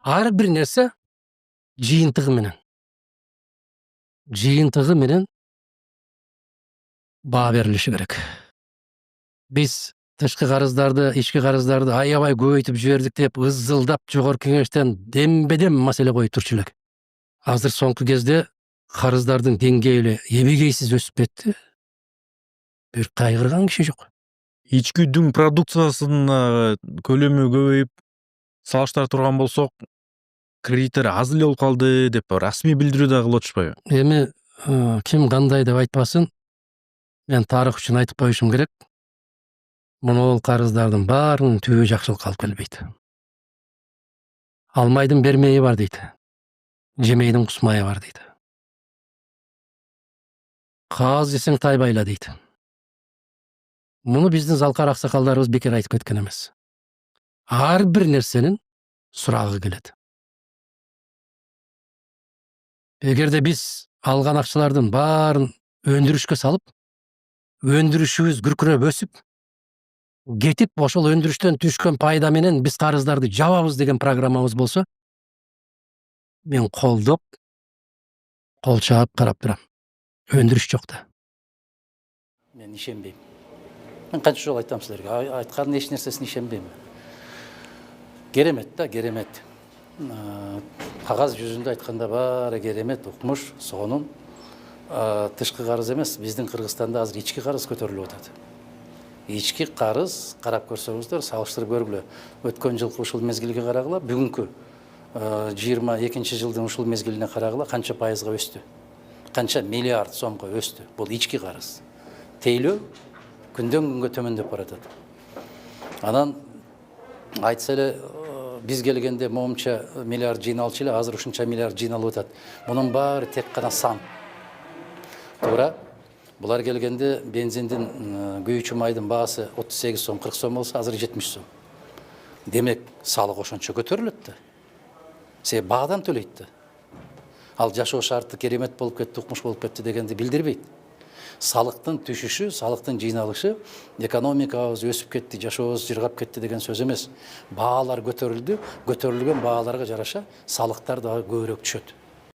Ар бир нерсе жыйынтыгы менен баа берилиши керек. Биз тышкы карыздарды, ички карыздарды аябай көбөйтүп жибердик деп ызылдап жогорку кеңештен дембедем маселе коюп турчу элек. Азыр соңку кезде карыздардын деңгээли эбегейсиз өсүп кетти. Бир кайгырган киши жок. Ички дүң продукциясынын көлөмү көбөйүп салыштыра турган болсок, кредиттер аз эле болуп калды деп расмий билдирүү да кылып атышпайбы? Эми ким кандай деп айтпасын, мен тарых үчүн айтып коюшум керек. Монол карыздардын баарынын түбү жакшылыкка алып келбейт. Алмайдын бермейи бар дейт. Жемейдин кусмайы бар дейт. Кагаз жесең тайбайла дейт. Муну биздин залкар аксакалдарыбыз бекер айтып кеткен эмес. Ар бир нерсенин сурагы келет. Эгерде биз алган акчалардын баарын өндүрүшкө салып, өндүрүшүбүз күркүрөп өсүп, кетип ошол өндүрүштөн түшкөн пайда менен биз карыздарды жабабыз деген программабыз болсо, мен колдоп, кол чаап карап турам. Өндүрүш жок да. Мен ишенбейм. Мен канча жолу айтам силерге, айткан эч нерсесине ишенбейм. Керемет да, керемет. Кагаз жүзүндө айтканда баары керемет, укмуш, сонун. Тышкы карыз эмес, биздин Кыргызстанда азыр ички карыз көтөрүлүп атат. Ички карыз карап көрсөңүздөр, салыштырып көргүлө. Өткөн жылкы ушул мезгилге карагыла, бүгүнкү 22-жылдын ушул мезгилине карагыла канча пайызга өстү? Канча миллиард сомго өстү? Бул ички карыз. Тейлөө күндөн күнгө төмөндөп баратат. Анан айтса эле биз келгенде моунча миллиард жыйналчу эле, азыр ушунча миллиард жыйналып атат. Мунун баары тек гана сан. Туура. Булар келгенде бензиндин күйүүчү майдын баасы 38 сом, 40 сом болсо, азыр 70 сом. Демек, салык ошончо көтөрүлөт да. Себеби баадан төлөйт да. Ал жашоо шарты керемет болуп кетти, укмуш болуп кетти дегенди билдирбейт. Салыктын түшүшү, салыктын жыйналышы, экономикабыз өсүп кетти, жашообуз жыргап кетти деген сөз эмес. Баалар көтөрүлдү, көтөрүлгөн бааларга жараша салыктар дагы көбүрөөк түшөт.